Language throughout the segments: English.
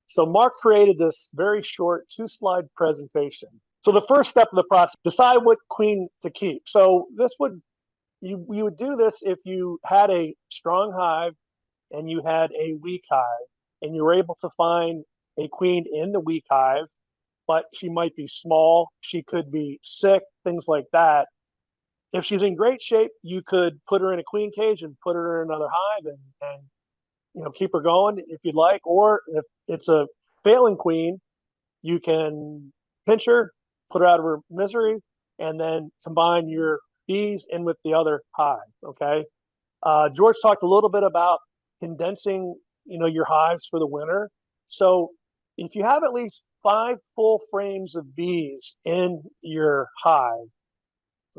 So Mark created this very short 2-slide presentation. So the first step of the process, decide what queen to keep. So this would, you would do this if you had a strong hive and you had a weak hive and you were able to find a queen in the weak hive, but she might be small, she could be sick, things like that. If she's in great shape, you could put her in a queen cage and put her in another hive and keep her going if you'd like. Or if it's a failing queen, you can pinch her, put her out of her misery, and then combine your bees in with the other hive. Okay. George talked a little bit about condensing, your hives for the winter. So if you have at least 5 full frames of bees in your hive,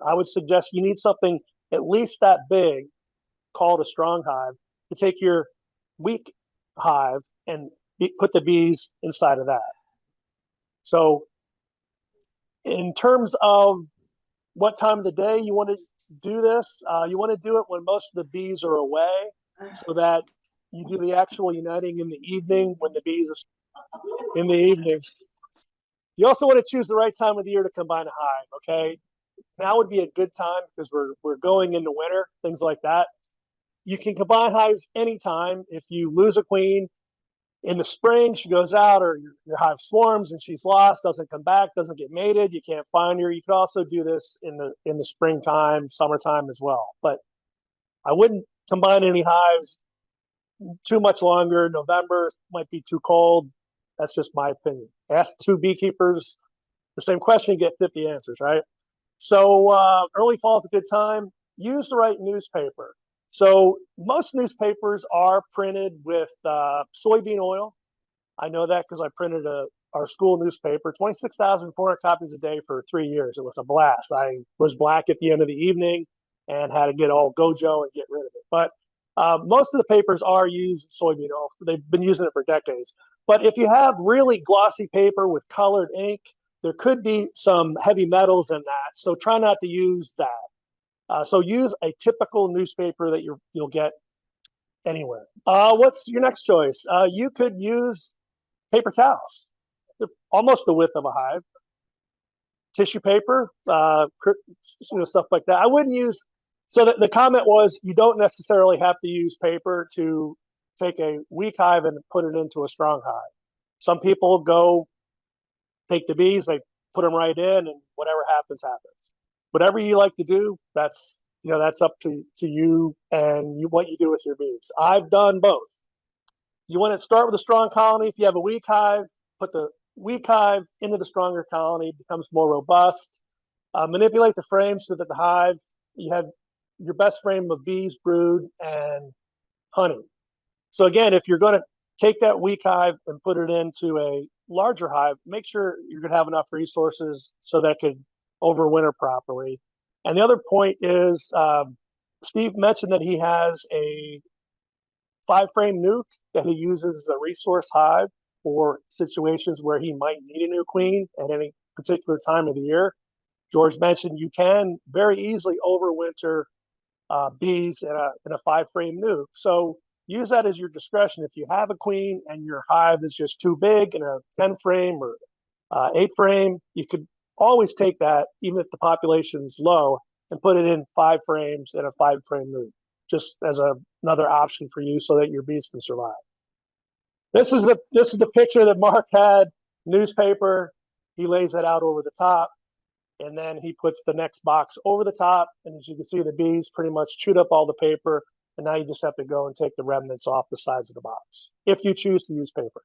I would suggest you need something at least that big, called a strong hive, to take your weak hive and put the bees inside of that. So in terms of what time of the day you want to do this, you want to do it when most of the bees are away, so that you do the actual uniting in the evening when the bees are in the evening. You also want to choose the right time of the year to combine a hive, okay? Now would be a good time because we're going into winter, things like that. You can combine hives anytime. If you lose a queen in the spring, she goes out, or your hive swarms and she's lost, doesn't come back, doesn't get mated, you can't find her. You can also do this in the springtime, summertime as well. But I wouldn't combine any hives too much longer. November might be too cold. That's just my opinion. Ask 2 beekeepers the same question, you get 50 answers, right? So early fall is a good time. Use the right newspaper. So most newspapers are printed with soybean oil. I know that because I printed our school newspaper, 26,400 copies a day for 3 years. It was a blast. I was black at the end of the evening and had to get all Gojo and get rid of it. But most of the papers are using soybean oil. They've been using it for decades. But if you have really glossy paper with colored ink, there could be some heavy metals in that. So try not to use that. So use a typical newspaper that you'll get anywhere. What's your next choice? You could use paper towels. They're almost the width of a hive. Tissue paper, stuff like that. I wouldn't use. So the comment was you don't necessarily have to use paper to take a weak hive and put it into a strong hive. Some people take the bees, they put them right in, and whatever happens, happens. Whatever you like to do, that's up to you and what you do with your bees. I've done both. You want to start with a strong colony. If you have a weak hive, put the weak hive into the stronger colony, it becomes more robust. Manipulate the frame so that the hive, you have your best frame of bees, brood, and honey. So again, if you're going to take that weak hive and put it into a larger hive, make sure you're going to have enough resources so that it could overwinter properly. And the other point is, Steve mentioned that he has a 5-frame nuke that he uses as a resource hive for situations where he might need a new queen at any particular time of the year. George mentioned you can very easily overwinter bees in a 5-frame nuke. So use that as your discretion. If you have a queen and your hive is just too big in a 10-frame or 8-frame, you could always take that, even if the population is low, and put it in 5 frames in a 5-frame nuke, just as another option for you so that your bees can survive. This is the picture that Mark had, newspaper. He lays it out over the top, and then he puts the next box over the top. And as you can see, the bees pretty much chewed up all the paper, and now you just have to go and take the remnants off the sides of the box, if you choose to use paper.